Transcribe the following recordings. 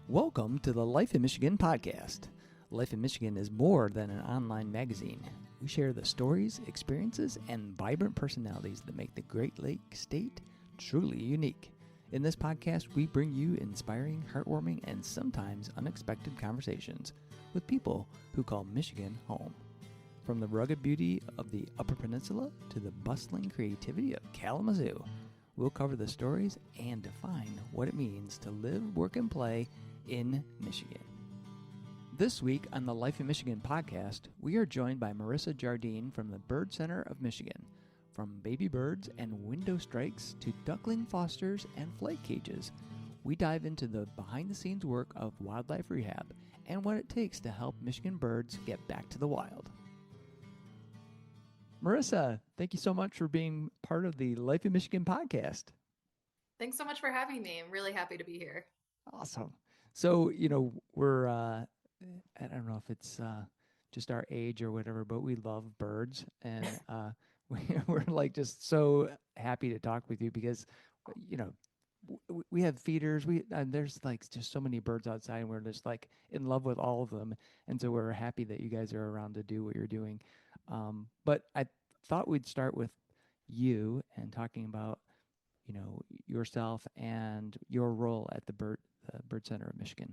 Welcome to the Life in Michigan podcast. Life in Michigan is more than an online magazine. We share the stories, experiences, and vibrant personalities that make the Great Lakes State truly unique. In this podcast, we bring you inspiring, heartwarming, and sometimes unexpected conversations with people who call Michigan home. From the rugged beauty of the Upper Peninsula to the bustling creativity of Kalamazoo, we'll cover the stories and define what it means to live, work, and play in Michigan. This week on the Life in Michigan podcast, we are joined by Marissa Jardine from the Bird Center of Michigan. From baby birds and window strikes to duckling fosters and flight cages, we dive into the behind-the-scenes work of wildlife rehab and what it takes to help Michigan birds get back to the wild. Marissa, thank you so much for being part of the Life in Michigan podcast. Thanks so much for having me. I'm really happy to be here. Awesome. So, we're, I don't know if it's just our age or whatever, but we love birds. And we're like just so happy to talk with you because, we have feeders. And there's like just so many birds outside and we're just like in love with all of them. And so we're happy that you guys are around to do what you're doing. But I thought we'd start with you and talking about, yourself and your role at the Bird Center of Michigan.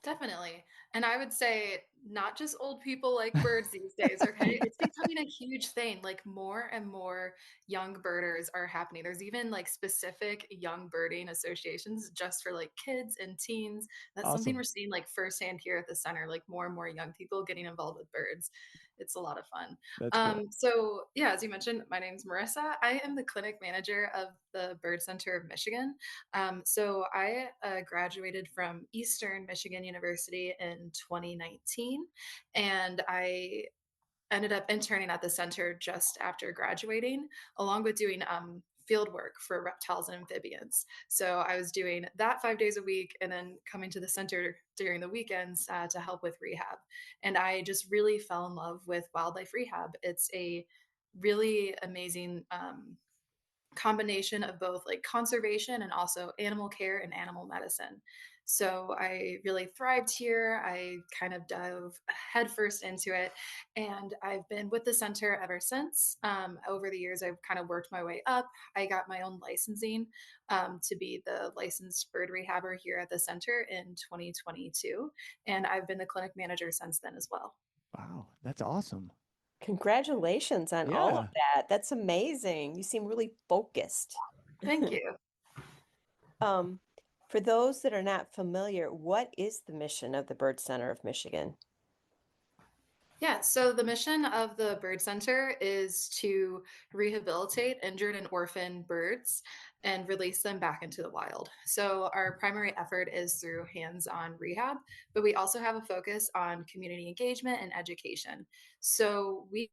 Definitely. And I would say not just old people like birds these days, okay? It's becoming a huge thing. Like more and more young birders are happening. There's even like specific young birding associations just for like kids and teens. That's something we're seeing like firsthand here at the center, like more and more young people getting involved with birds. It's a lot of fun. That's cool. So yeah, as you mentioned, my name's Marissa. I am the clinic manager of the Bird Center of Michigan. So I graduated from Eastern Michigan University in 2019, and I ended up interning at the center just after graduating, along with doing field work for reptiles and amphibians. So I was doing that 5 days a week and then coming to the center during the weekends to help with rehab. And I just really fell in love with wildlife rehab. It's a really amazing combination of both like conservation and also animal care and animal medicine. So I really thrived here. I kind of dove headfirst into it, and I've been with the center ever since. Over the years, I've kind of worked my way up. I got my own licensing to be the licensed bird rehabber here at the center in 2022, and I've been the clinic manager since then as well. Wow, that's awesome. Congratulations on all of that. That's amazing. You seem really focused. Thank you. For those that are not familiar, what is the mission of the Bird Center of Michigan? Yeah, so the mission of the Bird Center is to rehabilitate injured and orphaned birds and release them back into the wild. So our primary effort is through hands-on rehab, but we also have a focus on community engagement and education. So we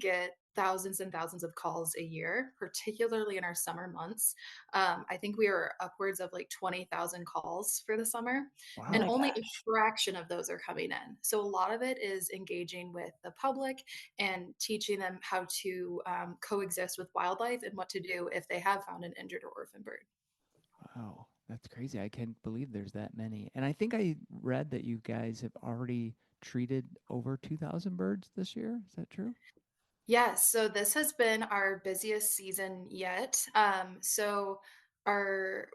get thousands and thousands of calls a year, particularly in our summer months. I think we are upwards of like 20,000 calls for the summer, and only a fraction of those are coming in. So a lot of it is engaging with the public and teaching them how to coexist with wildlife and what to do if they have found an injured or orphaned bird. Wow, that's crazy. I can't believe there's that many. And I think I read that you guys have already treated over 2,000 birds this year. Is that true? Yes, so this has been our busiest season yet.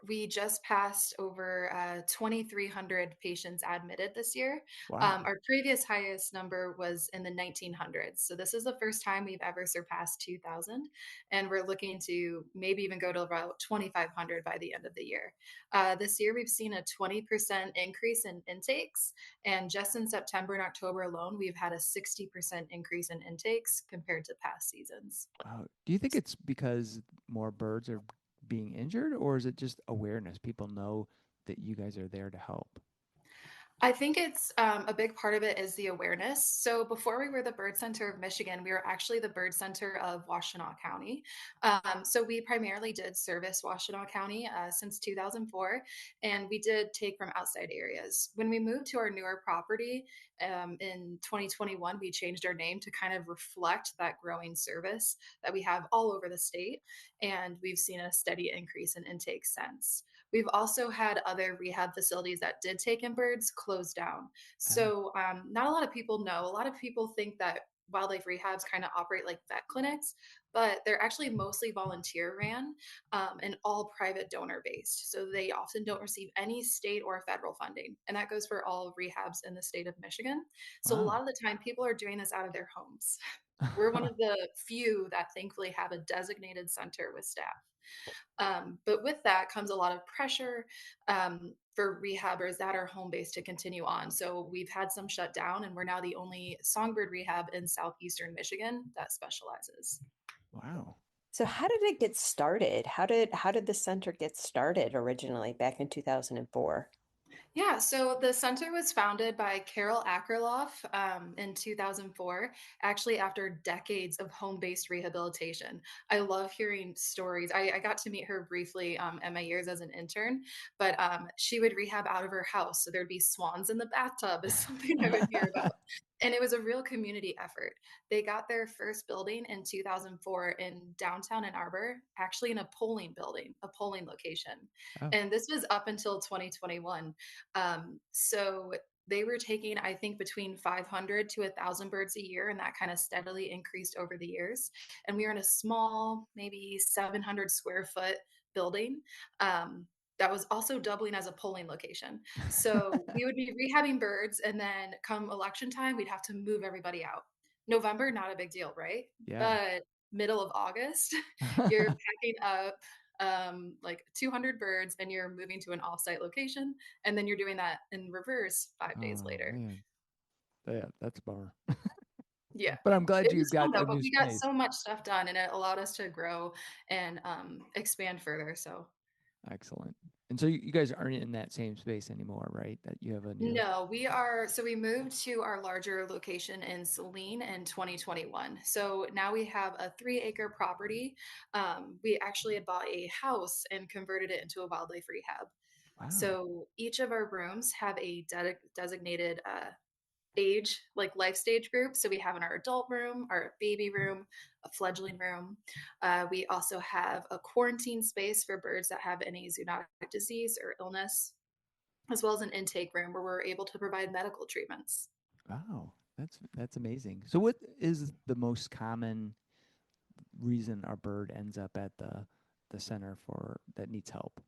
We just passed over 2,300 patients admitted this year. Wow. Our previous highest number was in the 1900s. So this is the first time we've ever surpassed 2,000, and we're looking to maybe even go to about 2,500 by the end of the year. This year, we've seen a 20% increase in intakes, and just in September and October alone, we've had a 60% increase in intakes compared to past seasons. Wow. Do you think it's because more birds are being injured, or is it just awareness? People know that you guys are there to help. I think it's a big part of it is the awareness. So before we were the Bird Center of Michigan, we were actually the Bird Center of Washtenaw County. So we primarily did service Washtenaw County since 2004, and we did take from outside areas. When we moved to our newer property in 2021, we changed our name to kind of reflect that growing service that we have all over the state, and we've seen a steady increase in intake since. We've also had other rehab facilities that did take in birds close down. Ah, So, not a lot of people know. A lot of people think that wildlife rehabs kind of operate like vet clinics, but they're actually mostly volunteer ran and all private donor based. So they often don't receive any state or federal funding. And that goes for all rehabs in the state of Michigan. So a lot wow. of the time, people are doing this out of their homes. We're one of the few that thankfully have a designated center with staff. But with that comes a lot of pressure for rehabbers that are home based to continue on. So we've had some shut down, and we're now the only songbird rehab in southeastern Michigan that specializes. Wow. So how did it get started? How did the center get started originally back in 2004? Yeah, so the center was founded by Carol Akerlof in 2004, actually after decades of home-based rehabilitation. I love hearing stories. I got to meet her briefly in my years as an intern, but she would rehab out of her house. So there'd be swans in the bathtub is something I would hear about. And it was a real community effort. They got their first building in 2004 in downtown Ann Arbor, actually in a polling building, a polling location. Oh, And this was up until 2021. So they were taking, I think, between 500 to 1,000 birds a year, and that kind of steadily increased over the years. And we were in a small, maybe 700 square foot building. That was also doubling as a polling location. So we would be rehabbing birds, and then come election time, we'd have to move everybody out. November, not a big deal, right? yeah. But middle of August, you're packing up like 200 birds and you're moving to an offsite location, and then you're doing that in reverse 5 days Oh later. man. Yeah, that's a bummer. Yeah, But I'm glad it you've was fun got though, a but new we got space. so much stuff done, and it allowed us to grow and expand further. So Excellent. And so you guys aren't in that same space anymore, right? That you have a new. no, we are. So we moved to our larger location in Saline in 2021. So now we have a 3 acre property. We actually had bought a house and converted it into a wildlife rehab. Wow. So each of our rooms have a designated age, like life stage group. So we have in our adult room, our baby room, a fledgling room. We also have a quarantine space for birds that have any zoonotic disease or illness, as well as an intake room where we're able to provide medical treatments. Wow. That's amazing. So what is the most common reason our bird ends up at the center for that needs help?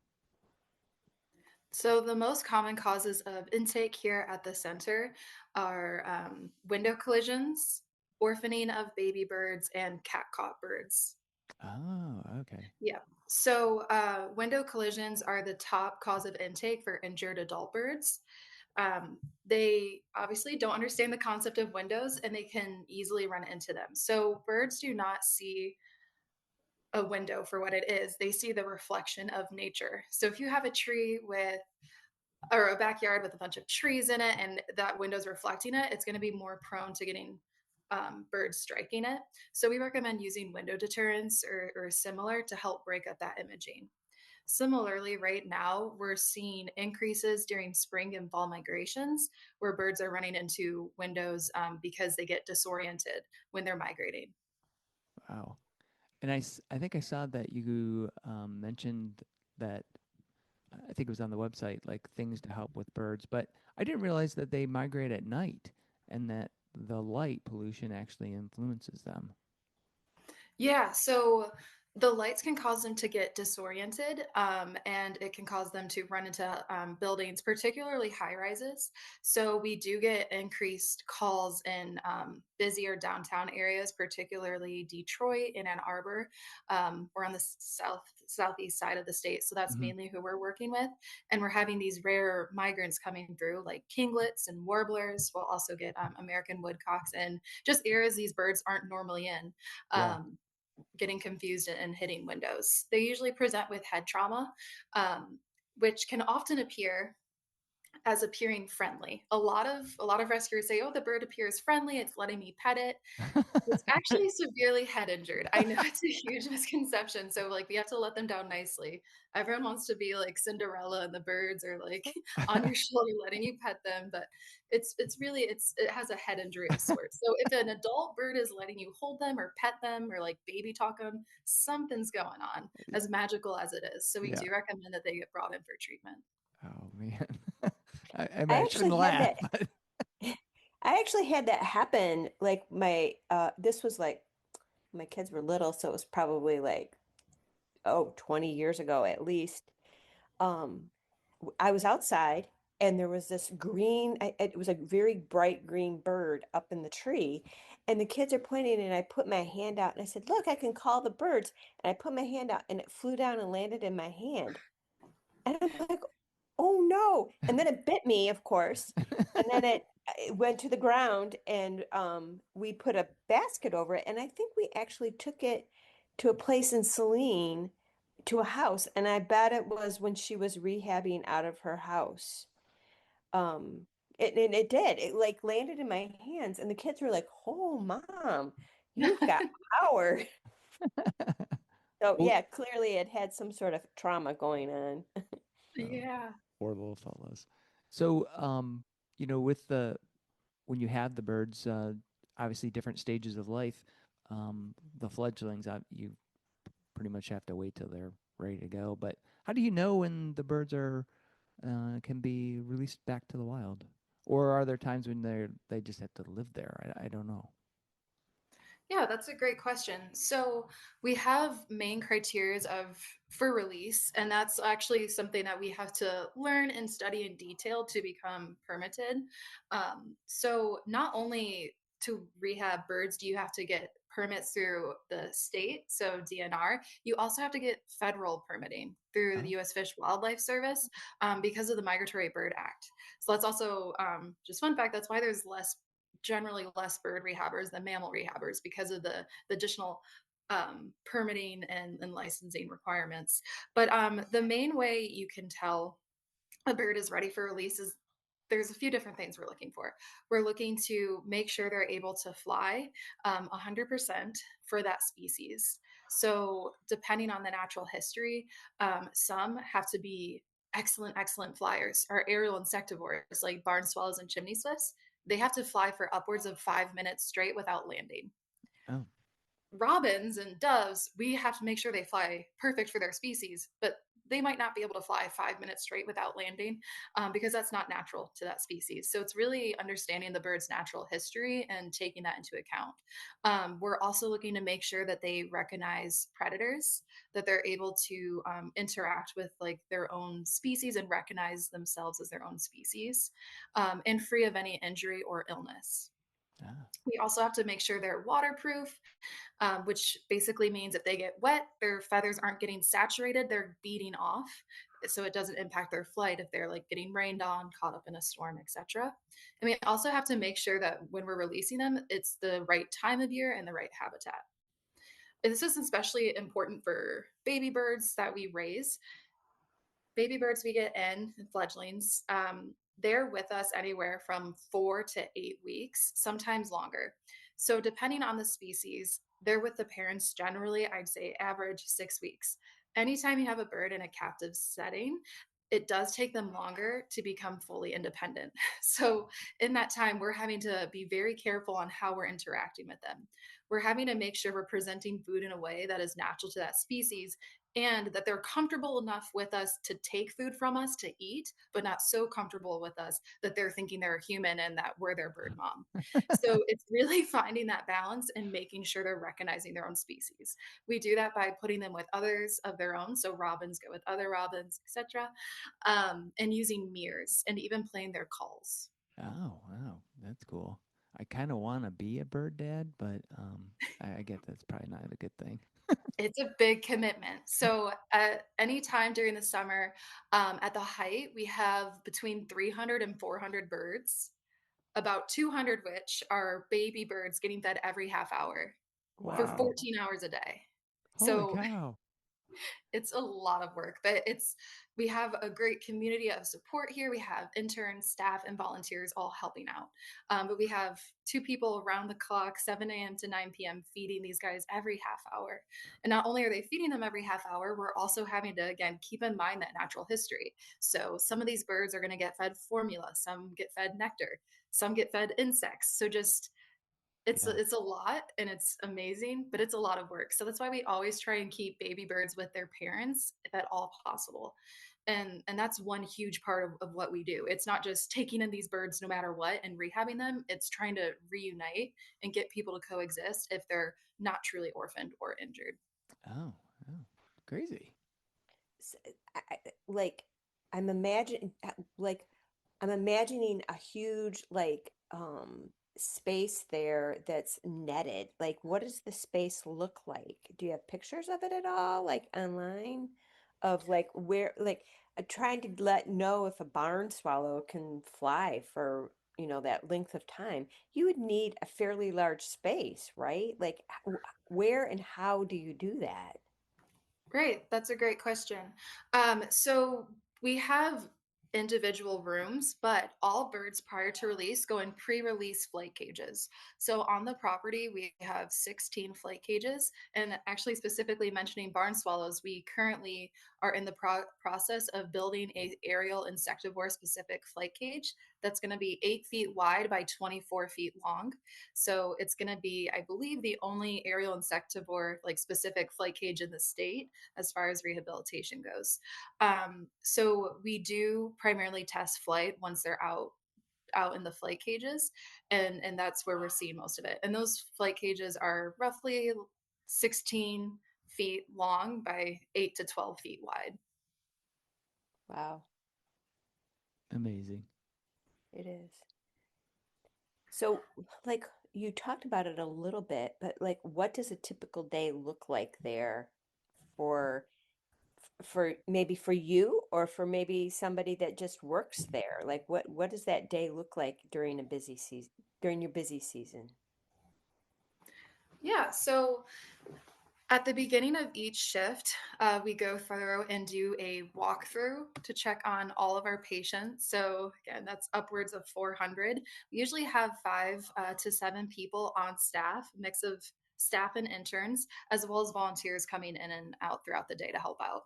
So the most common causes of intake here at the center are window collisions, orphaning of baby birds, and cat caught birds. Oh, okay. Yeah. So window collisions are the top cause of intake for injured adult birds. They obviously don't understand the concept of windows and they can easily run into them. So birds do not see a window for what it is, they see the reflection of nature. So if you have a tree with or a backyard with a bunch of trees in it and that window's reflecting it, it's going to be more prone to getting birds striking it. So we recommend using window deterrents or similar to help break up that imaging. Similarly, right now, we're seeing increases during spring and fall migrations where birds are running into windows because they get disoriented when they're migrating. Wow. And I think I saw that you mentioned that I think it was on the website, like things to help with birds, but I didn't realize that they migrate at night and that the light pollution actually influences them. Yeah, so the lights can cause them to get disoriented, and it can cause them to run into buildings, particularly high rises. So we do get increased calls in busier downtown areas, particularly Detroit and Ann Arbor. We're on the southeast side of the state, so that's Hmm. mainly who we're working with. And we're having these rare migrants coming through, like kinglets and warblers. We'll also get American woodcocks and just areas these birds aren't normally in. Yeah. Um, Getting confused and hitting windows. They usually present with head trauma, which can often appear as appearing friendly. A lot of rescuers say, "Oh, the bird appears friendly. It's letting me pet it." It's actually severely head injured. I know it's a huge misconception, so, like, we have to let them down nicely. Everyone wants to be like Cinderella and the birds are, like, on your shoulder letting you pet them, but it's really it has a head injury of sorts. So if an adult bird is letting you hold them or pet them or, like, baby talk them, something's going on, as magical as it is. So we Yeah. do recommend that they get brought in for treatment. Oh man. I mean, I I shouldn't actually had laugh, that. but I actually had that happen. Like this was like my kids were little, so it was probably like, oh, 20 years ago at least. Um, I was outside and there was this green, it was a very bright green bird up in the tree. And the kids are pointing and I put my hand out and I said, "Look, I can call the birds." And I put my hand out and it flew down and landed in my hand. And I'm like, "Oh no." And then it bit me, of course. And then it went to the ground and we put a basket over it. And I think we actually took it to a place in Saline, to a house. And I bet it was when she was rehabbing out of her house. Um, it did. It like landed in my hands. And the kids were like, "Oh, mom, you've got power." So well, yeah, clearly it had some sort of trauma going on. oh, Yeah. poor little fellows. So, with when you have the birds, obviously different stages of life, the fledglings, you pretty much have to wait till they're ready to go. But how do you know when the birds are can be released back to the wild, or are there times when they just have to live there? I don't know. Yeah, that's a great question. So we have main criterias of for release, and that's actually something that we have to learn and study in detail to become permitted. So not only to rehab birds do you have to get permits through the state, so DNR, you also have to get federal permitting through the Oh, U.S. Fish Wildlife Service because of the Migratory Bird Act. So that's also just fun fact. That's why there's generally less bird rehabbers than mammal rehabbers because of the additional permitting and licensing requirements. But the main way you can tell a bird is ready for release is there's a few different things we're looking for. We're looking to make sure they're able to fly 100% for that species. So, depending on the natural history, some have to be excellent flyers. Our aerial insectivores, like barn swallows and chimney swifts, they have to fly for upwards of 5 minutes straight without landing. oh, Robins and doves, we have to make sure they fly perfect for their species, but they might not be able to fly 5 minutes straight without landing because that's not natural to that species. So it's really understanding the bird's natural history and taking that into account. We're also looking to make sure that they recognize predators, that they're able to interact with like their own species and recognize themselves as their own species, and free of any injury or illness. ah, We also have to make sure they're waterproof, which basically means if they get wet, their feathers aren't getting saturated, they're beating off. So it doesn't impact their flight if they're like getting rained on, caught up in a storm, etc. And we also have to make sure that when we're releasing them, it's the right time of year and the right habitat. And this is especially important for baby birds that we raise. Baby birds we get in, fledglings, they're with us anywhere from 4 to 8 weeks, sometimes longer. So, depending on the species, they're with the parents generally, I'd say average 6 weeks. Anytime you have a bird in a captive setting, it does take them longer to become fully independent. So, in that time, we're having to be very careful on how we're interacting with them. We're having to make sure we're presenting food in a way that is natural to that species and that they're comfortable enough with us to take food from us to eat, but not so comfortable with us that they're thinking they're a human and that we're their bird mom. So it's really finding that balance and making sure they're recognizing their own species. We do that by putting them with others of their own. So robins go with other robins, etc., and using mirrors and even playing their calls. oh, wow, that's cool. I kind of want to be a bird dad, but I get that's probably not a good thing. It's a big commitment. So, at any time during the summer, at the height, we have between 300 and 400 birds, about 200 which are baby birds getting fed every half hour for Wow, 14 hours a day. holy So cow! It's a lot of work, but we have a great community of support here. We have interns, staff, and volunteers all helping out. But we have two people around the clock, 7 a.m. to 9 p.m., feeding these guys every half hour. And not only are they feeding them every half hour, we're also having to, again, keep in mind that natural history. So some of these birds are going to get fed formula, some get fed nectar, some get fed insects. So just Yeah. it's a lot and it's amazing, but it's a lot of work. So that's why we always try and keep baby birds with their parents if at all possible. And that's one huge part of what we do. It's not just taking in these birds no matter what and rehabbing them. It's trying to reunite and get people to coexist if they're not truly orphaned or injured. Oh, oh, crazy. S- like I'm imagine like I'm imagining a huge space there that's netted. Like what does the space look like? Do you have pictures of it at all, like online? Of like where trying to let know if a barn swallow can fly for, that length of time. You would need a fairly large space, right? Like where and how do you do that? Great. That's a great question. So we have individual rooms, but all birds prior to release go in pre-release flight cages. So on the property, we have 16 flight cages. And actually, specifically mentioning barn swallows, we currently are in the process of building a aerial insectivore specific flight cage that's going to be 8 feet wide by 24 feet long. So it's going to be, I believe, the only aerial insectivore like specific flight cage in the state as far as rehabilitation goes. So we do primarily test flight once they're out in the flight cages, and that's where we're seeing most of it. And those flight cages are roughly 16 feet long by 8 to 12 feet wide. Wow, Amazing. it is. So, like you talked about it a little bit, but like what does a typical day look like there for maybe for you or for maybe somebody that just works there? Like what does that day look like during a busy season, during your busy season? Yeah, so at the beginning of each shift, we go through and do a walkthrough to check on all of our patients. So, again, that's upwards of 400. We usually have 5 to 7 people on staff, mix of staff and interns, as well as volunteers coming in and out throughout the day to help out.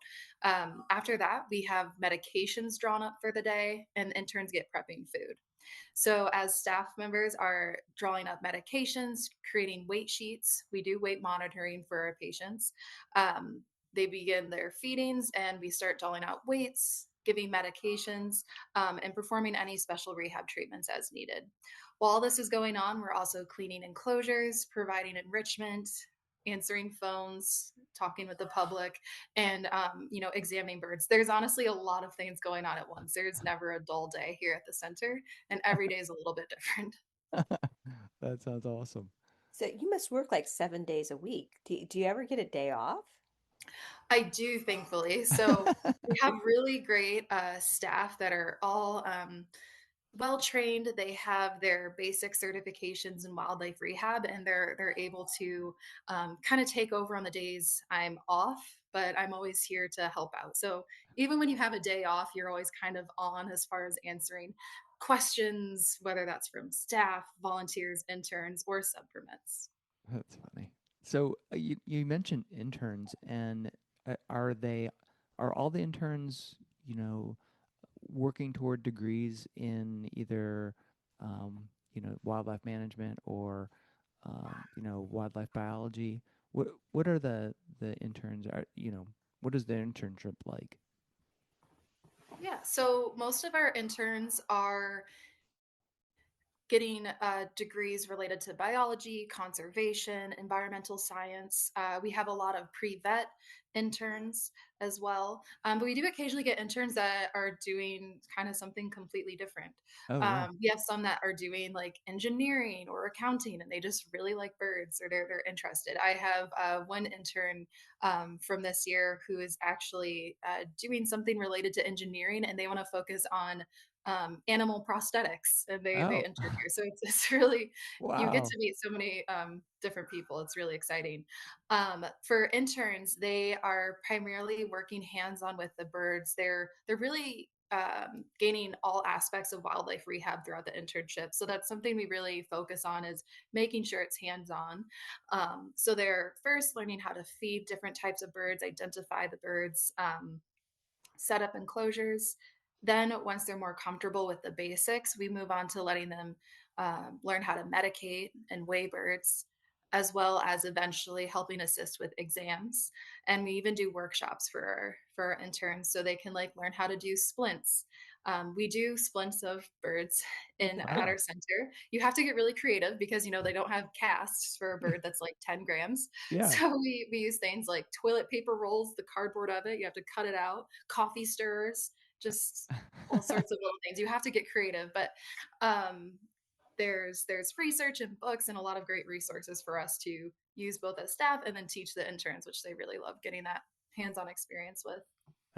After that, we have medications drawn up for the day, and interns get prepping food. So, as staff members are drawing up medications, creating weight sheets, we do weight monitoring for our patients. They begin their feedings, and we start doling out weights, giving medications, and performing any special rehab treatments as needed. While all this is going on, we're also cleaning enclosures, providing enrichment, answering phones, talking with the public, and examining birds. There's honestly a lot of things going on at once. There's never a dull day here at the center, and every day is a little bit different. That sounds awesome. So you must work like 7 days a week. Do you ever get a day off? I do, thankfully. So we have really great staff that are all well trained. They have their basic certifications in wildlife rehab, and they're able to kind of take over on the days I'm off. But I'm always here to help out. So even when you have a day off, you're always kind of on as far as answering questions, whether that's from staff, volunteers, interns, or sub permits. That's funny. So you mentioned interns, and are all the interns working toward degrees in either wildlife management or wildlife biology? What are the interns are what is the internship like? Yeah, so most of our interns are getting degrees related to biology, conservation, environmental science. We have a lot of pre vet interns as well. But we do occasionally get interns that are doing kind of something completely different. Oh yeah. We have some that are doing like engineering or accounting, and they just really like birds or they're interested. I have one intern from this year who is actually doing something related to engineering, and they want to focus on animal prosthetics, and they Oh, intern here. So it's really, you get wow. to meet so many different people. It's really exciting. For interns, they are primarily working hands-on with the birds. They're really gaining all aspects of wildlife rehab throughout the internship. So that's something we really focus on, is making sure it's hands-on. So they're first learning how to feed different types of birds, identify the birds, set up enclosures. Then, once they're more comfortable with the basics, we move on to letting them learn how to medicate and weigh birds, as well as eventually helping assist with exams. And we even do workshops for our interns, so they can like learn how to do splints. We do splints of birds in at Wow. our center. You have to get really creative because they don't have casts for a bird that's like 10 grams. Yeah. So we use things like toilet paper rolls, the cardboard of it. You have to cut it out, coffee stirrers, just all sorts of little things. You have to get creative, but um, there's research and books and a lot of great resources for us to use both as staff and then teach the interns, which they really love getting that hands-on experience with.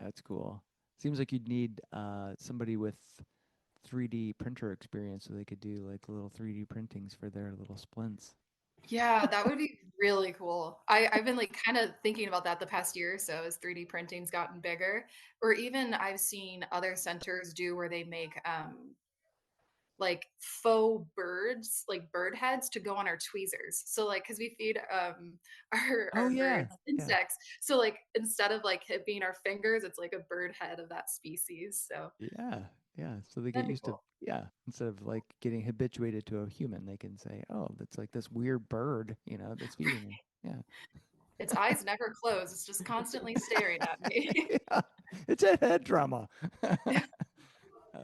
That's cool. Seems like you'd need somebody with 3D printer experience so they could do like little 3D printings for their little splints. Yeah, that would be really cool. I've been like kind of thinking about that the past year or so as 3D printing's gotten bigger. Or even I've seen other centers do where they make like faux birds, like bird heads to go on our tweezers. So like because we feed Oh our yeah. birds Yeah. insects. So like instead of like it being our fingers, it's like a bird head of that species. So Yeah. Yeah. So they get that'd be used to, cool. yeah, instead of like getting habituated to a human, they can say, "Oh, that's like this weird bird, that's feeding me." Yeah. Its eyes never close. It's just constantly staring at me. Yeah. It's a head drama. Uh,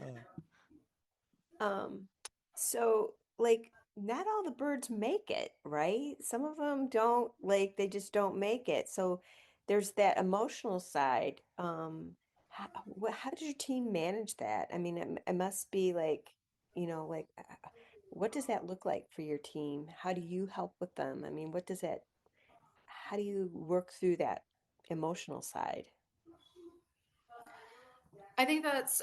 Um, so like not all the birds make it, right? Some of them don't, like they just don't make it. So there's that emotional side. How does your team manage that? I mean, it must be like, like what does that look like for your team? How do you help with them? I mean, how do you work through that emotional side? I think that's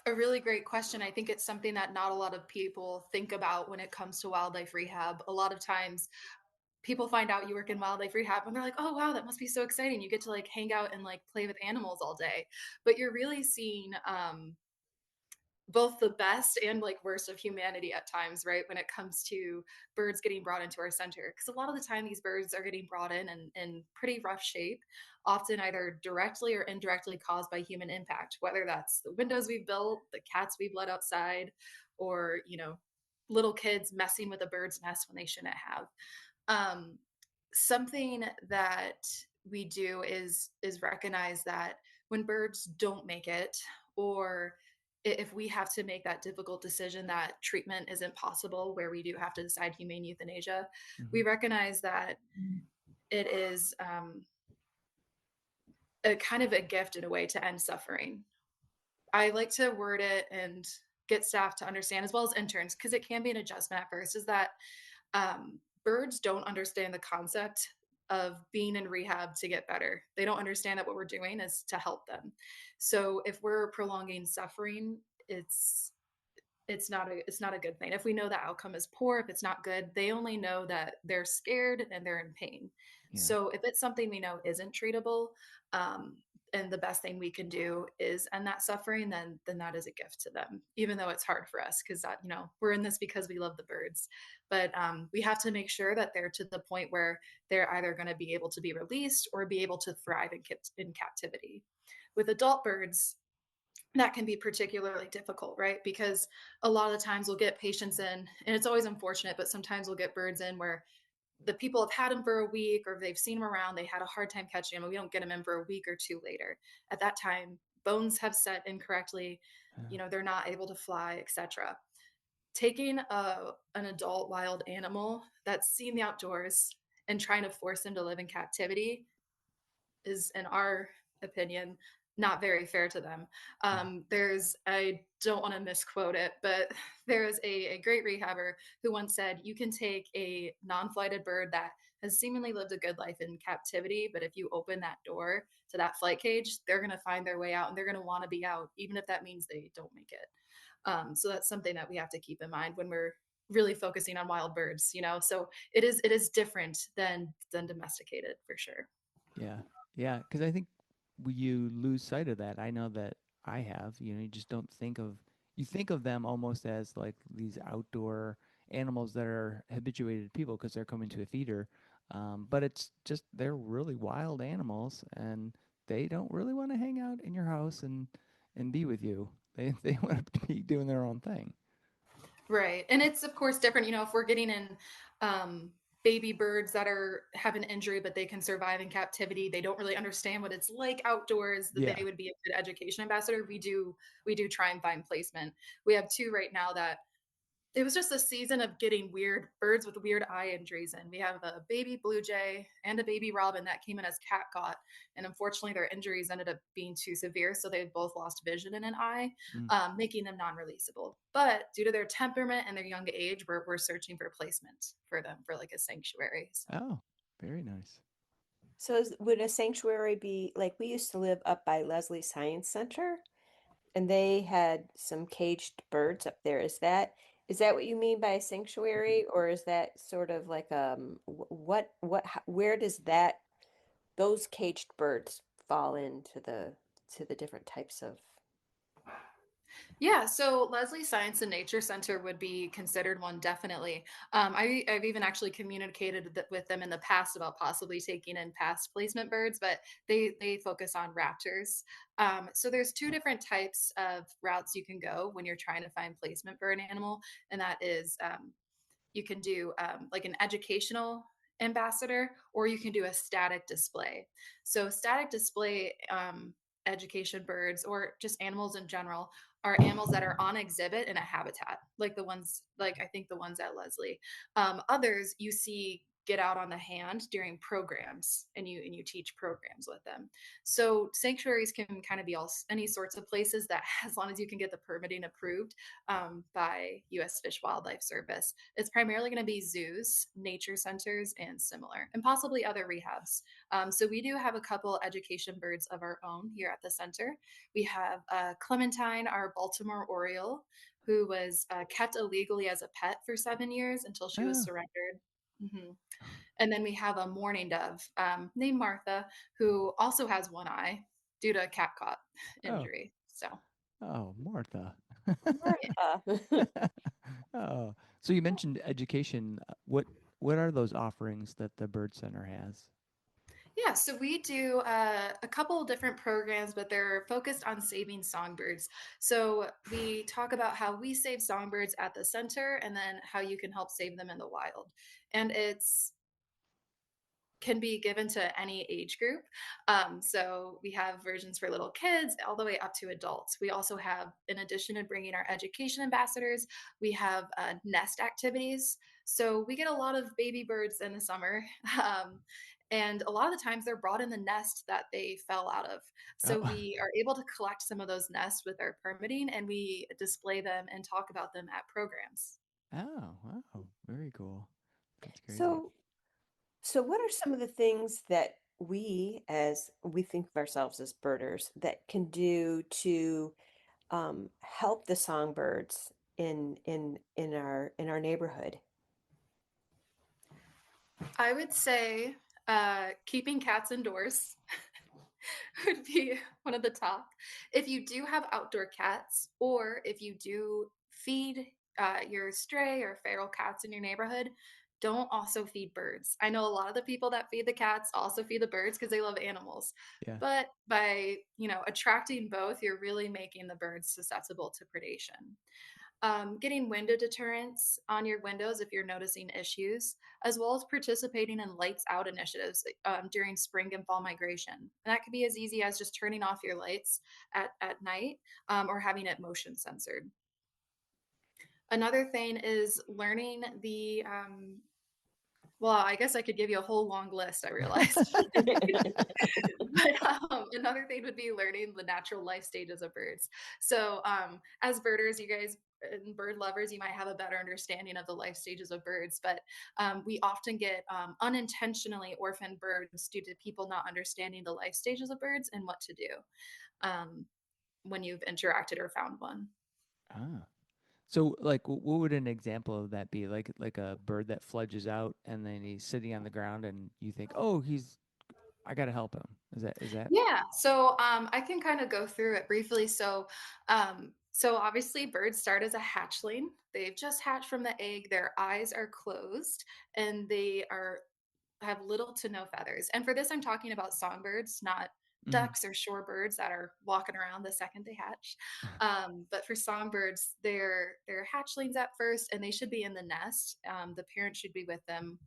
a really great question. I think it's something that not a lot of people think about when it comes to wildlife rehab. A lot of times people find out you work in wildlife rehab and they're like, oh, wow, that must be so exciting. You get to like hang out and like play with animals all day. But you're really seeing both the best and like worst of humanity at times, right? When it comes to birds getting brought into our center. Because a lot of the time, these birds are getting brought in pretty rough shape, often either directly or indirectly caused by human impact, whether that's the windows we've built, the cats we've let outside, or, little kids messing with a bird's nest when they shouldn't have. Um, Something that we do is recognize that when birds don't make it, or if we have to make that difficult decision that treatment isn't possible, where we do have to decide humane euthanasia, we mhm. recognize that it is a kind of a gift in a way to end suffering. I like to word it and get staff to understand, as well as interns, because it can be an adjustment at first, is that birds don't understand the concept of being in rehab to get better. They don't understand that what we're doing is to help them. So if we're prolonging suffering, it's it's not a good thing. If we know the outcome is poor, if it's not good, they only know that they're scared and they're in pain. Yeah. So if it's something we know isn't treatable, um, and the best thing we can do is end that suffering, then that is a gift to them, even though it's hard for us because that we're in this because we love the birds. But we have to make sure that they're to the point where they're either going to be able to be released or be able to thrive in captivity. With adult birds, that can be particularly difficult, right? Because a lot of the times we'll get patients in, and it's always unfortunate, but sometimes we'll get birds in where the people have had them for a week or they've seen them around, they had a hard time catching them, and we don't get them in for a week or two later. At that time, bones have set incorrectly, Yeah. they're not able to fly, etc. Taking an adult wild animal that's seen the outdoors and trying to force them to live in captivity is, in our opinion, not very fair to them. I don't want to misquote it, but there's a great rehabber who once said, you can take a non flighted bird that has seemingly lived a good life in captivity, but if you open that door to that flight cage, they're going to find their way out and they're going to want to be out, even if that means they don't make it. So that's something that we have to keep in mind when we're really focusing on wild birds, you know. So it is different than domesticated for sure. Yeah, yeah, because I think you lose sight of that. I know that I have. You know, you just don't think of you think of them almost as like these outdoor animals that are habituated to people because they're coming to a feeder. But it's just they're really wild animals, and they don't really want to hang out in your house and be with you. They want to be doing their own thing. Right. And it's of course different, you know, if we're getting in um baby birds that are have an injury but they can survive in captivity, they don't really understand what it's like outdoors, that Yeah. they would be a good education ambassador. We do try and find placement. We have two right now that it was just a season of getting weird birds with weird eye injuries in. We have a baby blue jay and a baby robin that came in as catgut, and unfortunately, their injuries ended up being too severe, so they both lost vision in an eye, Mm. making them non-releasable. But due to their temperament and their young age, we're searching for placement for them for like a sanctuary. So. Oh, very nice. So would a sanctuary be like we used to live up by Leslie Science Center and they had some caged birds up there. Is that what you mean by a sanctuary or is that sort of like where does that those caged birds fall into the different types of Yeah, so Leslie Science and Nature Center would be considered one, definitely. I've even actually communicated with them in the past about possibly taking in past placement birds, but they focus on raptors. So there's two different types of routes you can go when you're trying to find placement for an animal, and that is you can do like an educational ambassador, or you can do a static display. So static display education birds or just animals in general are animals that are on exhibit in a habitat, like the ones like I think the ones at Leslie. Others you see get out on the hand during programs, and you teach programs with them. So sanctuaries can kind of be all any sorts of places that as long as you can get the permitting approved by U.S. Fish Wildlife Service. It's primarily going to be zoos, nature centers, and similar, and possibly other rehabs. So we do have a couple education birds of our own here at the center. We have Clementine, our Baltimore Oriole, who was kept illegally as a pet for 7 years until she was Oh, surrendered. hmm And then we have a mourning dove named Martha, who also has one eye due to a cat caught oh, injury. So. oh, Martha. Martha? Oh, so you mentioned education. What are those offerings that the Bird Center has? Yeah, so we do a couple of different programs, but they're focused on saving songbirds. So we talk about how we save songbirds at the center and then how you can help save them in the wild. And it's can be given to any age group. So we have versions for little kids all the way up to adults. We also have, in addition to bringing our education ambassadors, we have nest activities. So we get a lot of baby birds in the summer. And a lot of the times they're brought in the nest that they fell out of. So Oh, we are able to collect some of those nests with our permitting and we display them and talk about them at programs. oh, wow, very cool. That's crazy. So So, what are some of the things that we think of ourselves as birders, that can do to help the songbirds in our neighborhood? I would say keeping cats indoors would be one of the top. If you do have outdoor cats, or if you do feed your stray or feral cats in your neighborhood, don't also feed birds. I know a lot of the people that feed the cats also feed the birds because they love animals. Yeah. But by, attracting both, you're really making the birds susceptible to predation. Getting window deterrents on your windows if you're noticing issues, as well as participating in lights out initiatives during spring and fall migration. And that could be as easy as just turning off your lights at night or having it motion censored. Another thing is learning Well, I guess I could give you a whole long list, I realized. But another thing would be learning the natural life stages of birds. So, as birders, you guys and bird lovers, you might have a better understanding of the life stages of birds, but we often get unintentionally orphaned birds due to people not understanding the life stages of birds and what to do um, when you've interacted or found one. Ah. So, like, what would an example of that be? Like a bird that fledges out and then he's sitting on the ground, and you think, "Oh, I gotta help him." Is that? Yeah, so I can kind of go through it briefly. So obviously birds start as a hatchling. They've just hatched from the egg. Their eyes are closed, and they are have little to no feathers. And for this, I'm talking about songbirds, not Hmm. ducks or shorebirds that are walking around the second they hatch. But for songbirds, they're hatchlings at first, and they should be in the nest. The parent should be with them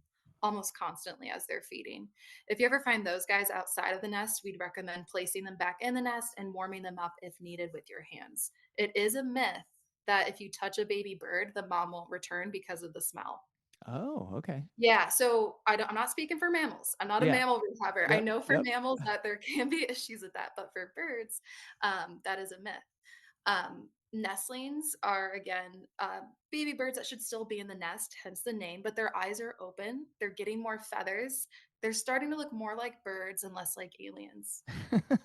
almost constantly as they're feeding. If you ever find those guys outside of the nest, we'd recommend placing them back in the nest and warming them up if needed with your hands. It is a myth that if you touch a baby bird, the mom won't return because of the smell. Oh, okay. Yeah, so I'm not speaking for mammals. I'm not a Yeah. mammal rehabber. I Yep. know for Yep. mammals that there can be issues with that, but for birds, that is a myth. Nestlings are again baby birds that should still be in the nest, hence the name, but their eyes are open. They're getting more feathers. They're starting to look more like birds and less like aliens.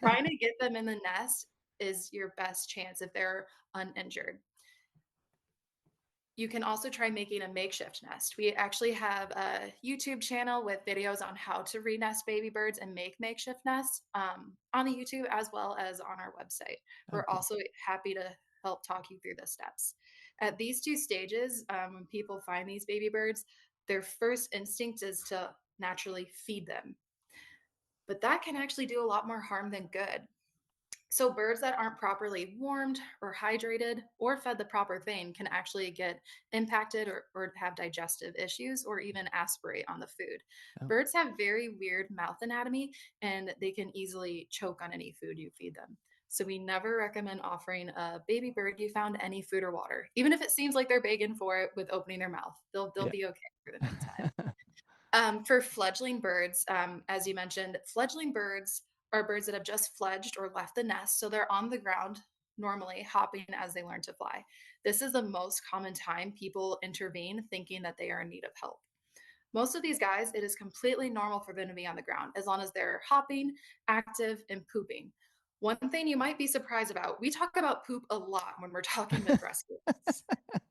Trying to get them in the nest is your best chance if they're uninjured. You can also try making a makeshift nest. We actually have a YouTube channel with videos on how to re-nest baby birds and make makeshift nests on the YouTube as well as on our website. Oh, We're cool. also happy to help talk you through the steps. At these two stages, when people find these baby birds, their first instinct is to naturally feed them. But that can actually do a lot more harm than good. So birds that aren't properly warmed or hydrated or fed the proper thing can actually get impacted or have digestive issues or even aspirate on the food. Oh. Birds have very weird mouth anatomy and they can easily choke on any food you feed them. So we never recommend offering a baby bird you found any food or water, even if it seems like they're begging for it with opening their mouth. They'll Yeah. be okay for the meantime. For fledgling birds, as you mentioned, fledgling birds are birds that have just fledged or left the nest. So they're on the ground normally, hopping as they learn to fly. This is the most common time people intervene thinking that they are in need of help. Most of these guys, it is completely normal for them to be on the ground as long as they're hopping, active, and pooping. One thing you might be surprised about, we talk about poop a lot when we're talking with rescuers.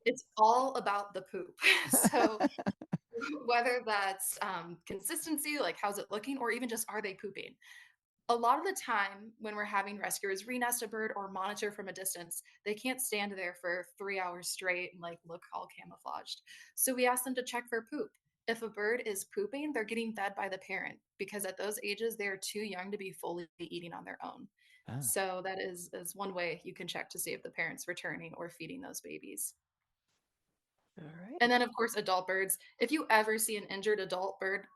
It's all about the poop. So whether that's consistency, like how's it looking, or even just are they pooping? A lot of the time when we're having rescuers re-nest a bird or monitor from a distance, they can't stand there for 3 hours straight and like look all camouflaged. So we ask them to check for poop. If a bird is pooping, they're getting fed by the parent because at those ages they're too young to be fully eating on their own. Ah. So that is one way you can check to see if the parent's returning or feeding those babies. All And right. then, of course, adult birds. If you ever see an injured adult bird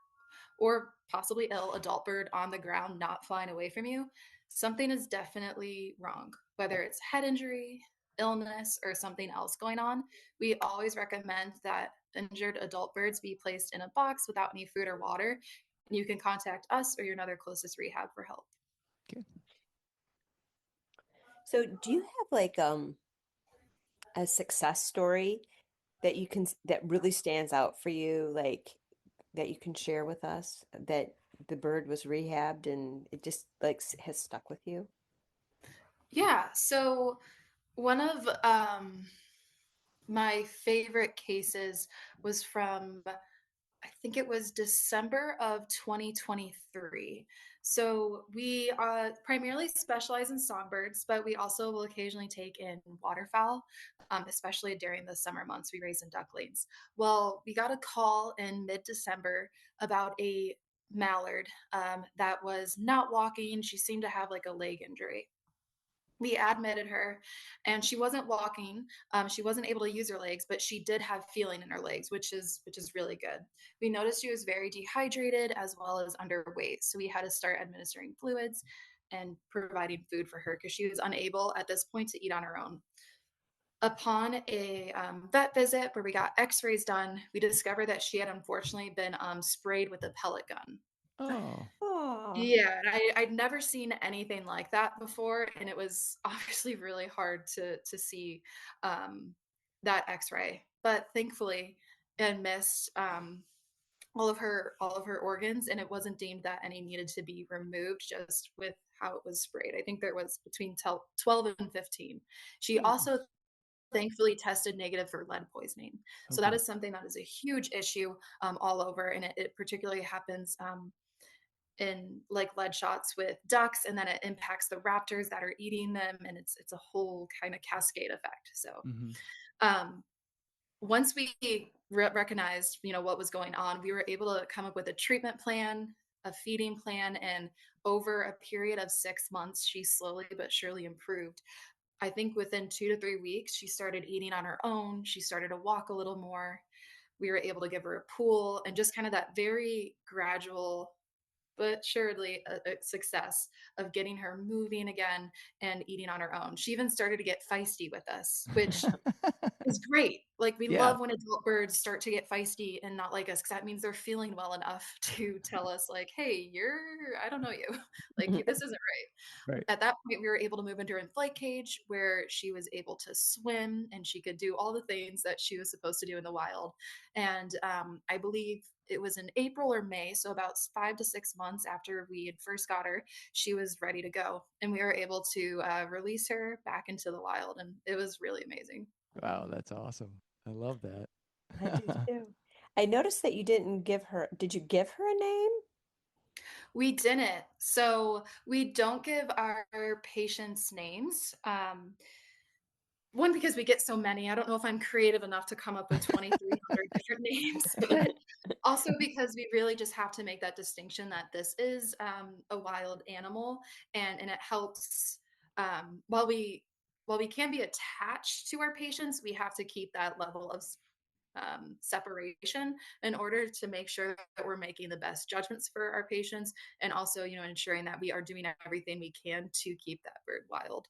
or possibly ill adult bird on the ground not flying away from you, something is definitely wrong. Whether it's head injury, illness, or something else going on, we always recommend that injured adult birds be placed in a box without any food or water. And you can contact us or your another closest rehab for help. Okay. So do you have like a success story that you can that really stands out for you, like that you can share with us that the bird was rehabbed and it just like has stuck with you? Yeah. So one of my favorite cases was from I think it was December of 2023. So we primarily specialize in songbirds, but we also will occasionally take in waterfowl, especially during the summer months. We raise in ducklings. Well, we got a call in mid-December about a mallard that was not walking. She seemed to have like a leg injury. We admitted her and she wasn't walking. She wasn't able to use her legs, but she did have feeling in her legs, which is really good. We noticed she was very dehydrated as well as underweight, so we had to start administering fluids and providing food for her because she was unable at this point to eat on her own. Upon a vet visit where we got x-rays done, we discovered that she had unfortunately been sprayed with a pellet gun. Oh. Oh, Yeah, and I'd never seen anything like that before, and it was obviously really hard to see um, that X-ray. But thankfully, it missed all of her organs, and it wasn't deemed that any needed to be removed. Just with how it was sprayed, I think there was between 12 and 15. She mm, also thankfully tested negative for lead poisoning. Oh, So that good. is something that is a huge issue all over, and it particularly happens. In like lead shots with ducks, and then it impacts the raptors that are eating them, and it's a whole kind of cascade effect. So Hmm. um, once we recognized what was going on, we were able to come up with a treatment plan, a feeding plan, and over a period of 6 months she slowly but surely improved. I think within 2 to 3 weeks she started eating on her own, she started to walk a little more, we were able to give her a pool, and just kind of that very gradual but surely a success of getting her moving again and eating on her own. She even started to get feisty with us, which is great. Like, we Yeah. love when adult birds start to get feisty and not like us, because that means they're feeling well enough to tell us, like, "Hey, I don't know you. Like, mm. this isn't right." Right. At that point, we were able to move into her inflate cage where she was able to swim and she could do all the things that she was supposed to do in the wild. And I believe it was in April or May, so about 5 to 6 months after we had first got her, she was ready to go. And we were able to release her back into the wild. And it was really amazing. Wow, that's awesome. I love I do that. too. I noticed that you didn't give her, did you give her a name? We didn't. So we don't give our patients names. One, because we get so many. I don't know if I'm creative enough to come up with 2,300 different names, but also because we really just have to make that distinction that this is a wild animal, and it helps. While we can be attached to our patients, we have to keep that level of separation in order to make sure that we're making the best judgments for our patients, and also, ensuring that we are doing everything we can to keep that bird wild.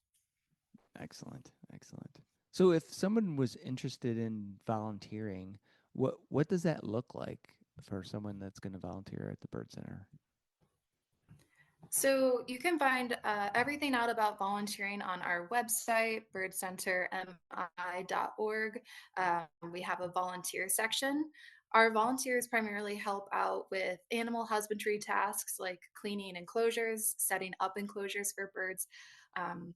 Excellent. Excellent. So if someone was interested in volunteering, what does that look like for someone that's going to volunteer at the bird center? So you can find everything out about volunteering on our website, birdcentermi.org. We have a volunteer section. Our volunteers primarily help out with animal husbandry tasks like cleaning enclosures, setting up enclosures for birds, and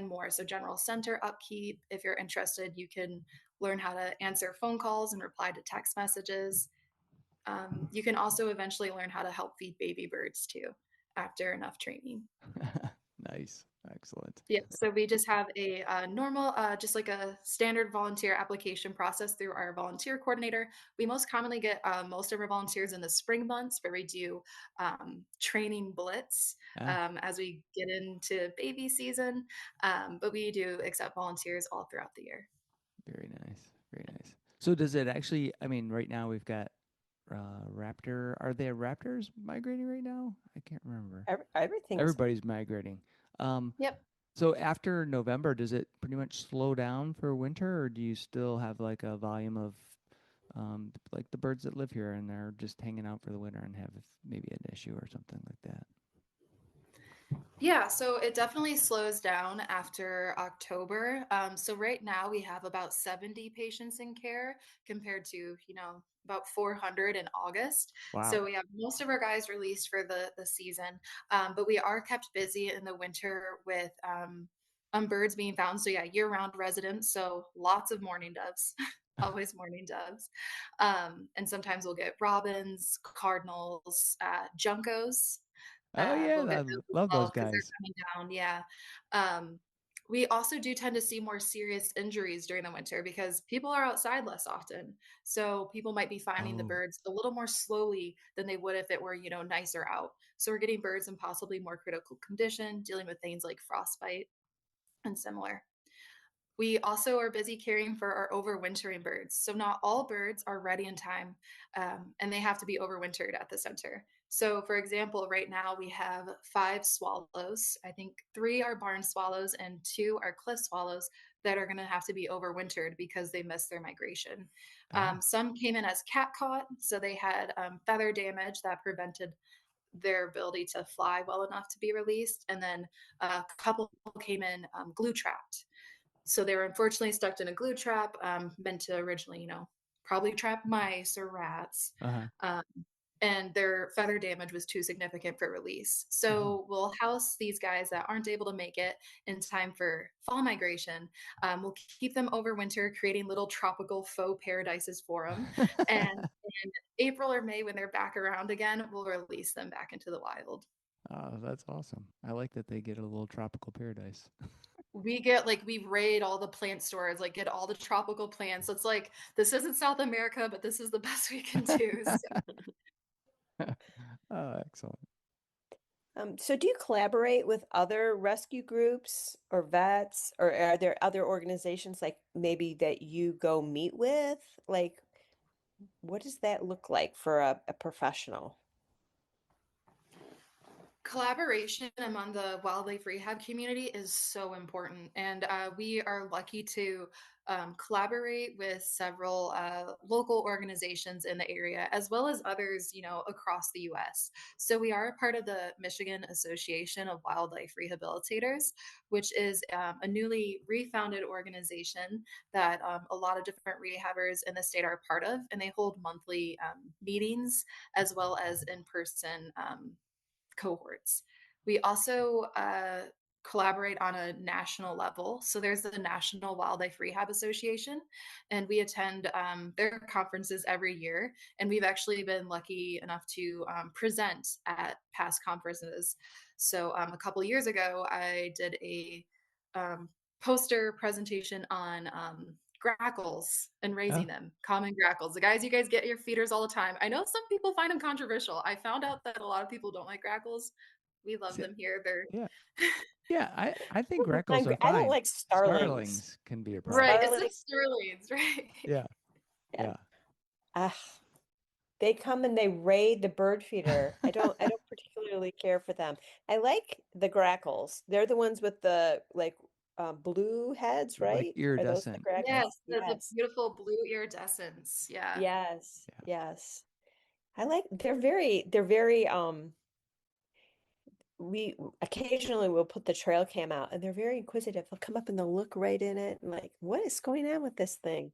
more. So general center upkeep. If you're interested, you can learn how to answer phone calls and reply to text messages. You can also eventually learn how to help feed baby birds too after enough training. Nice. Excellent. Yeah, so we just have a normal, just like a standard volunteer application process through our volunteer coordinator. We most commonly get most of our volunteers in the spring months where we do training blitz Ah, as we get into baby season. But we do accept volunteers all throughout the year. very nice. Very nice. So does it actually, I mean, right now we've got raptor. Are there raptors migrating right now? I can't remember. Everything's, Everybody's migrating. Um, Yep. so after November, does it pretty much slow down for winter, or do you still have like a volume of like the birds that live here and they're just hanging out for the winter and have maybe an issue or something like that? Yeah, so it definitely slows down after October. So right now we have about 70 patients in care compared to, about 400 in August. Wow. So we have most of our guys released for the season, but we are kept busy in the winter with birds being found. So yeah, year-round residents. So lots of mourning doves, always mourning doves. And sometimes we'll get robins, cardinals, juncos. Oh yeah, We'll get those as love well those because they're guys. coming down. Yeah. Um, we also do tend to see more serious injuries during the winter because people are outside less often. So people might be finding the Oh. birds a little more slowly than they would if it were, nicer out. So we're getting birds in possibly more critical condition, dealing with things like frostbite and similar. We also are busy caring for our overwintering birds. So, not all birds are ready in time, and they have to be overwintered at the center. So, for example, right now we have 5 swallows. I think 3 are barn swallows and 2 are cliff swallows that are going to have to be overwintered because they missed their migration. Oh. Some came in as cat caught, so they had feather damage that prevented their ability to fly well enough to be released. And then a couple came in glue trapped. So they were unfortunately stuck in a glue trap, meant to originally, probably trap mice or rats. Uh-huh. Um, and their feather damage was too significant for release. Oh. So we'll house these guys that aren't able to make it in time for fall migration. We'll keep them over winter, creating little tropical faux paradises for them. And in April or May, when they're back around again, we'll release them back into the wild. Oh, that's awesome. I like that they get a little tropical paradise. We get we raid all the plant stores, get all the tropical plants. So it's like, this isn't South America, but this is the best we can do. So Oh, excellent. So do you collaborate with other rescue groups or vets, or are there other organizations like maybe that you go meet with? Like, what does that look like for a professional? collaboration among the wildlife rehab community is so important, and we are lucky to collaborate with several local organizations in the area, as well as others, across the U.S. So we are a part of the Michigan Association of Wildlife Rehabilitators, which is a newly refounded organization that a lot of different rehabbers in the state are a part of, and they hold monthly meetings as well as in-person cohorts. We also collaborate on a national level. So there's the National Wildlife Rehab Association, and we attend their conferences every year. And we've actually been lucky enough to present at past conferences. So a couple years ago, I did a um, poster presentation on grackles and Oh, raising them, common grackles. The guys, you guys get your feeders all the time. I know some people find them controversial. I found out that a lot of people don't like grackles. We love see, them here. They're yeah. Yeah, I think grackles are I don't fine. like starlings. Starlings can be a problem. right. It's the Starling, starlings, right? Yeah, yeah. yeah. Ah, they come and they raid the bird feeder. I don't particularly care for them. I like the grackles. They're the ones with the like blue heads, Like right? Are those the iridescent. Yeah, grackles? Yes, the Yes. beautiful blue iridescence. Yeah. Yes. yeah. Yes. I like they're very we occasionally will put the trail cam out and they're very inquisitive. They'll come up and they'll look right in it and like, what is going on with this thing?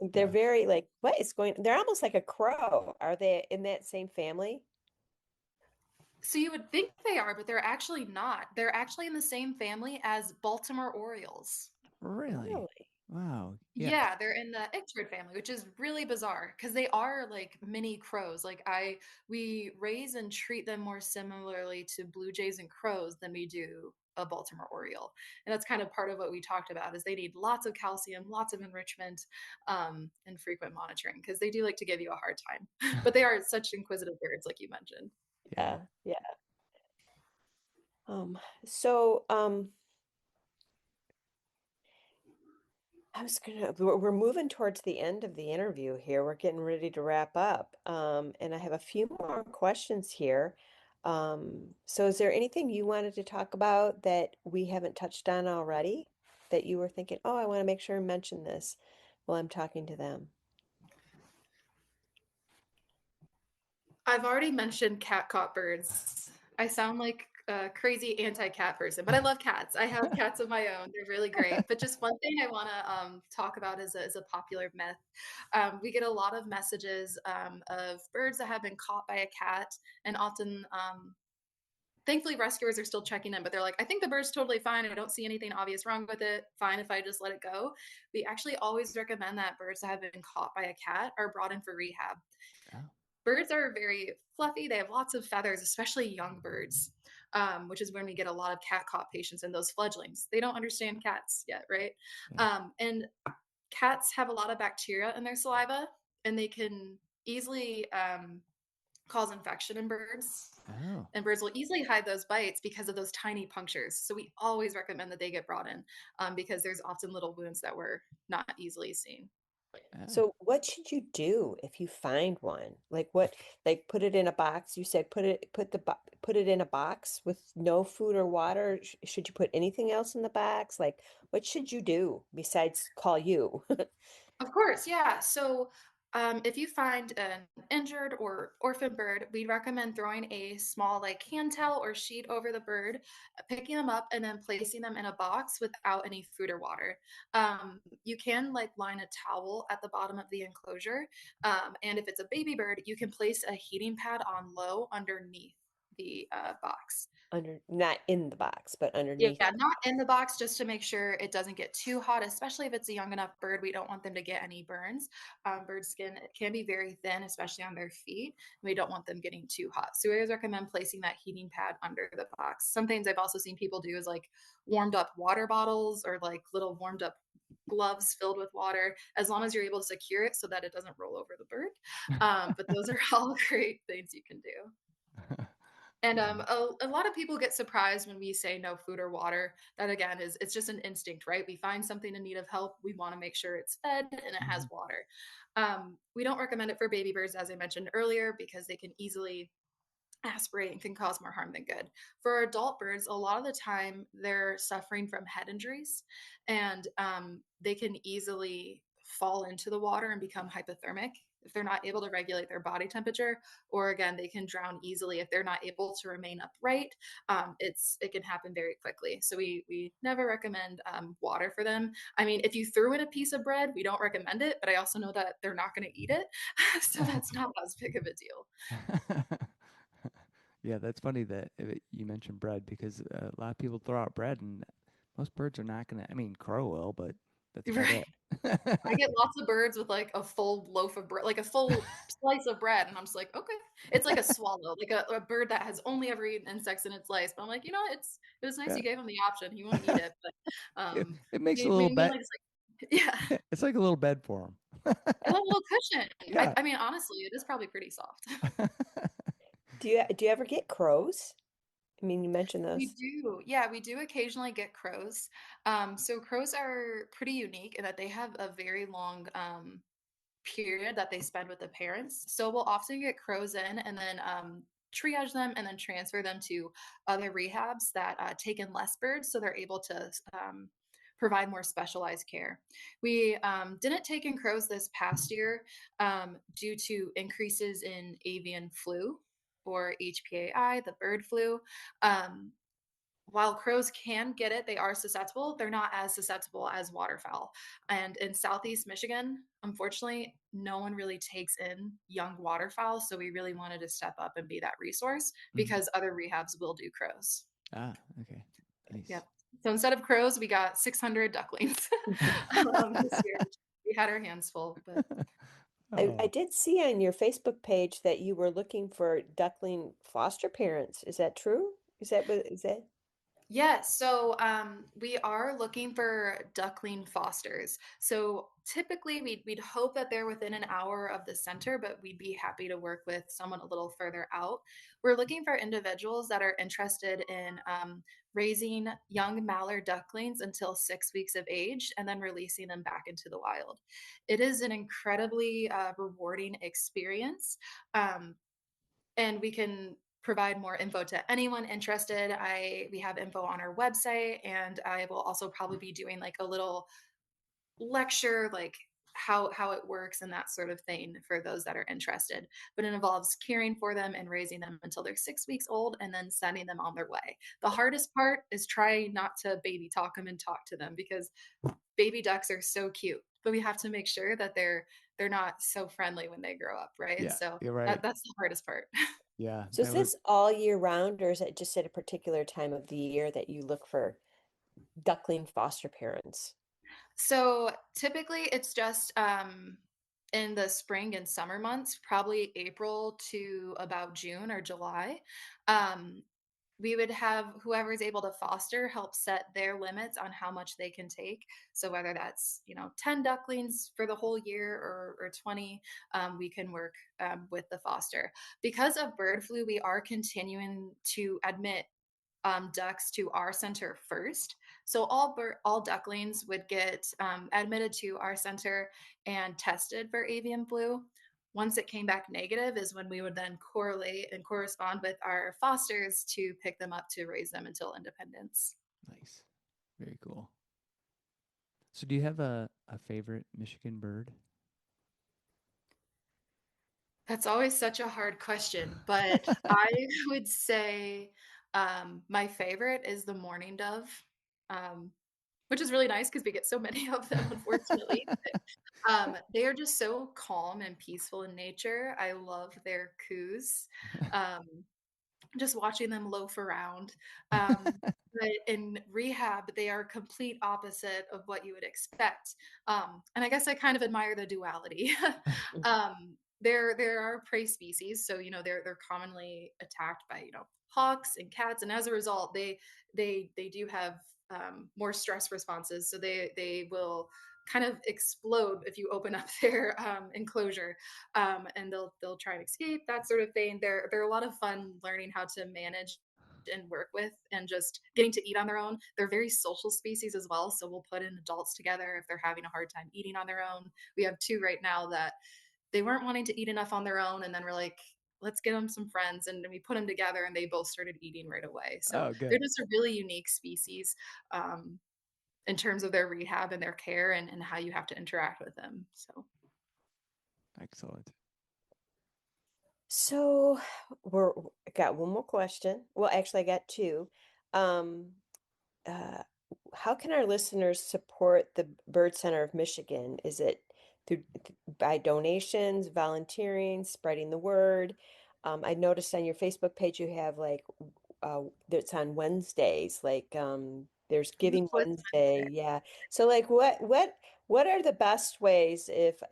They're Yeah. very like, what is going, they're almost like a crow. Are they in that same family? So you would think they are, but they're actually not. They're actually in the same family as Baltimore Orioles. Really? Really? Wow. Yeah. Yeah, they're in the Ixtrid family, which is really bizarre because they are like mini crows. We raise and treat them more similarly to blue jays and crows than we do a Baltimore Oriole. And that's kind of part of what we talked about is they need lots of calcium, lots of enrichment, and frequent monitoring because they do like to give you a hard time. But they are such inquisitive birds, like you mentioned. Yeah. Yeah. Yeah. Um, so we're moving towards the end of the interview here. We're getting ready to wrap up. And I have a few more questions here. So is there anything you wanted to talk about that we haven't touched on already that you were thinking, oh, I want to make sure and mention this while I'm talking to them? I've already mentioned cat caught birds. I sound like a crazy anti-cat person, but I love cats. I have cats of my own. They're really great. But just one thing I want to talk about is a popular myth. We get a lot of messages of birds that have been caught by a cat, and often, thankfully, rescuers are still checking in, but they're like, I think the bird's totally fine. I don't see anything obvious wrong with it. Fine if I just let it go. We actually always recommend that birds that have been caught by a cat are brought in for rehab. Oh, Birds are very fluffy. They have lots of feathers, especially young birds, which is when we get a lot of cat caught patients and those fledglings. They don't understand cats yet, right? yeah. And cats have a lot of bacteria in their saliva, and they can easily cause infection in birds. Oh, And birds will easily hide those bites because of those tiny punctures. So we always recommend that they get brought in because there's often little wounds that were not easily seen. Yeah. So what should you do if you find one? Like what, like put it in a box? You said put it in a box with no food or water. Should you put anything else in the box? Like what should you do besides call you? Of course, yeah. So, if you find an injured or orphan bird, we'd recommend throwing a small, like, hand towel or sheet over the bird, picking them up, and then placing them in a box without any food or water. You can, like, line a towel at the bottom of the enclosure. And if it's a baby bird, you can place a heating pad on low underneath the box. Under, not in the box, but Yeah, underneath. not in the box just to make sure it doesn't get too hot, especially if it's a young enough bird. We don't want them to get any burns. Bird skin can be very thin, especially on their feet. We don't want them getting too hot. So we always recommend placing that heating pad under the box. Some things I've also seen people do is like warmed up water bottles or like little warmed up gloves filled with water, as long as you're able to secure it so that it doesn't roll over the bird. But those are all great things you can do. And Yeah. a lot of people get surprised when we say no food or water. That again is it's just an instinct, right? We find something in need of help, we want to make sure it's fed and it has Mhm. water. We don't recommend it for baby birds, as I mentioned earlier, because they can easily aspirate and can cause more harm than good. For adult birds, a lot of the time they're suffering from head injuries, and they can easily fall into the water and become hypothermic if they're not able to regulate their body temperature. Or again, they can drown easily if they're not able to remain upright. It can happen very quickly. So we never recommend water for them. I mean, if you threw in a piece of bread, we don't recommend it, but I also know that they're not going to eat it, so that's not as big of a deal. Yeah, that's funny that you mentioned bread because a lot of people throw out bread and most birds are not gonna. I mean, crow will, but that's about Right. it. I get lots of birds with like a full loaf of bread, like a full slice of bread, and I'm just like, okay. It's like a swallow, like a bird that has only ever eaten insects in its life. But I'm like, it was nice Yeah. you gave him the option. He won't eat it, but It makes a we little bed. mainly just like, yeah, It's like a little bed for them. I love a little cushion. Yeah. I mean, honestly, it is probably pretty soft. Do you ever get crows? I mean, you mentioned We those. do. Yeah, we do occasionally get crows. So crows are pretty unique in that they have a very long period that they spend with the parents. So we'll often get crows in and then triage them and then transfer them to other rehabs that take in less birds so they're able to provide more specialized care. We didn't take in crows this past year due to increases in avian flu or HPAI, the bird flu. Um, while crows can get it, they are susceptible. They're not as susceptible as waterfowl. And in Southeast Michigan, unfortunately, no one really takes in young waterfowl. So we really wanted to step up and be that resource Mhm. because other rehabs will do crows. Ah, okay. Nice. Yep. So instead of crows, we got 600 ducklings this year. We had our hands full, but I Oh. did see on your Facebook page that you were looking for duckling foster parents. Is that true? Is that? yes, so we are looking for duckling fosters. So typically, we'd hope that they're within an hour of the center, but we'd be happy to work with someone a little further out. We're looking for individuals that are interested in raising young mallard ducklings until 6 weeks of age and then releasing them back into the wild. It is an incredibly rewarding experience. Um, and we can provide more info to anyone interested. I We have info on our website, and I will also probably be doing like a little lecture, like how it works and that sort of thing for those that are interested. But it involves caring for them and raising them until they're 6 weeks old and then sending them on their way. The hardest part is trying not to baby talk them and talk to them because baby ducks are so cute, but we have to make sure that they're not so friendly when they grow up, right? Yeah, So you're right. that's the hardest part. Yeah, So is that would. this all year round, or is it just at a particular time of the year that you look for duckling foster parents? So typically it's just in the spring and summer months, probably April to about June or July. Um, we would have whoever is able to foster help set their limits on how much they can take. So whether that's 10 ducklings for the whole year or 20, we can work with the foster. Because of bird flu, we are continuing to admit ducks to our center first. So all ducklings would get admitted to our center and tested for avian flu. Once it came back negative is when we would then correlate and correspond with our fosters to pick them up to raise them until independence. Nice. Very cool. So do you have a favorite Michigan bird? That's always such a hard question, but I would say my favorite is the mourning dove, um, which is really nice because we get so many of them, unfortunately. They are just so calm and peaceful in nature. I love their coos. Um, just watching them loaf around. But in rehab, they are complete opposite of what you would expect. And I guess I kind of admire the duality. There are prey species, so they're commonly attacked by hawks and cats, and as a result, they do have more stress responses. So they will kind of explode if you open up their enclosure, and they'll try and escape, that sort of thing. They're a lot of fun learning how to manage and work with and just getting to eat on their own. They're very social species as well, so we'll put in adults together if they're having a hard time eating on their own. We have two right now that they weren't wanting to eat enough on their own, and then we're like, let's get them some friends, and then we put them together and they both started eating right away. So Oh, they're good. just a really unique species, in terms of their rehab and their care, and how you have to interact with them. So Excellent. So I got one more question. Well, actually, I got two. Um, uh, how can our listeners support the Bird Center of Michigan? Is it by donations, volunteering, spreading the word? I noticed on your Facebook page you have like that's on Wednesdays, like there's the Giving fourth Wednesday, Wednesday. yeah. So like what are the best ways if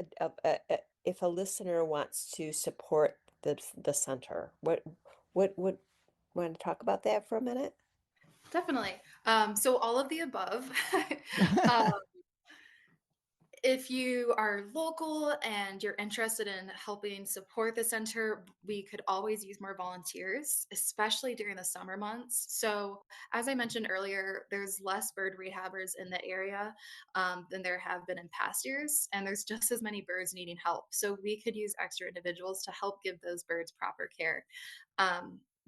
a listener wants to support the center? What want to talk about that for a minute? Definitely. So all of the above. um, if you are local and you're interested in helping support the center, we could always use more volunteers, especially during the summer months. So, as I mentioned earlier, there's less bird rehabbers in the area than there have been in past years, and there's just as many birds needing help. So, we could use extra individuals to help give those birds proper care.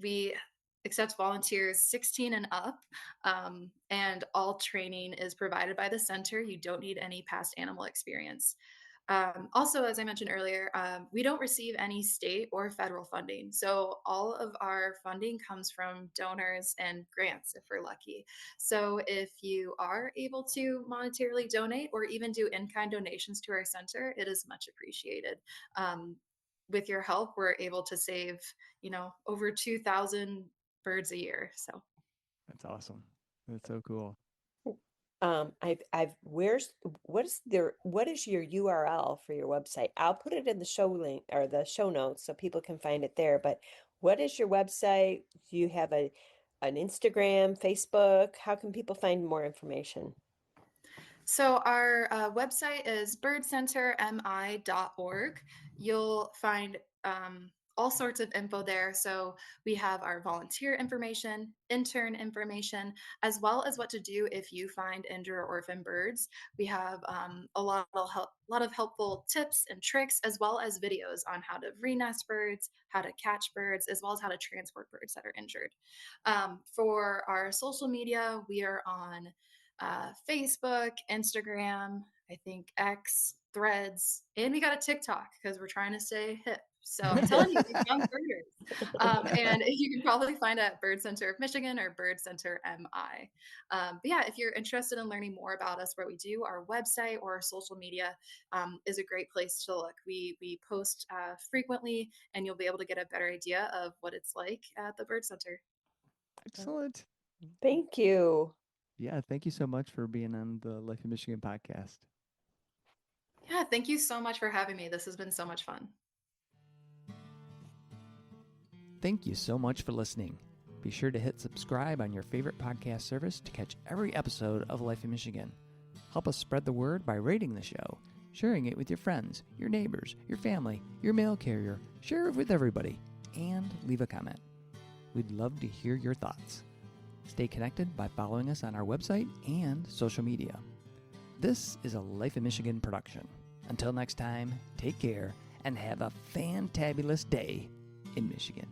We accept volunteers 16 and up, and all training is provided by the center. You don't need any past animal experience. Also, as I mentioned earlier, we don't receive any state or federal funding. So all of our funding comes from donors and grants if we're lucky. So if you are able to monetarily donate or even do in-kind donations to our center, it is much appreciated. With your help, we're able to save, over 2,000 birds a year. So That's awesome. That's so cool. What is your URL for your website? I'll put it in the show link or the show notes so people can find it there. But what is your website? Do you have an Instagram, Facebook? How can people find more information? So our website is birdcentermi.org. You'll find all sorts of info there. So we have our volunteer information, intern information, as well as what to do if you find injured or orphan birds. We have a lot of helpful tips and tricks, as well as videos on how to re-nest birds, how to catch birds, as well as how to transport birds that are injured. For our social media, we are on Facebook, Instagram, I think X, Threads, and we got a TikTok because we're trying to stay hip. So I'm telling you, these young birders. And you can probably find it at Bird Center of Michigan or Bird Center MI. But yeah, if you're interested in learning more about us, what we do, our website or our social media is a great place to look. We post frequently, and you'll be able to get a better idea of what it's like at the Bird Center. Excellent. Thank you. Yeah, thank you so much for being on the Life in Michigan podcast. Yeah, thank you so much for having me. This has been so much fun. Thank you so much for listening. Be sure to hit subscribe on your favorite podcast service to catch every episode of Life in Michigan. Help us spread the word by rating the show, sharing it with your friends, your neighbors, your family, your mail carrier. Share it with everybody, and leave a comment. We'd love to hear your thoughts. Stay connected by following us on our website and social media. This is a Life in Michigan production. Until next time, take care and have a fantabulous day in Michigan.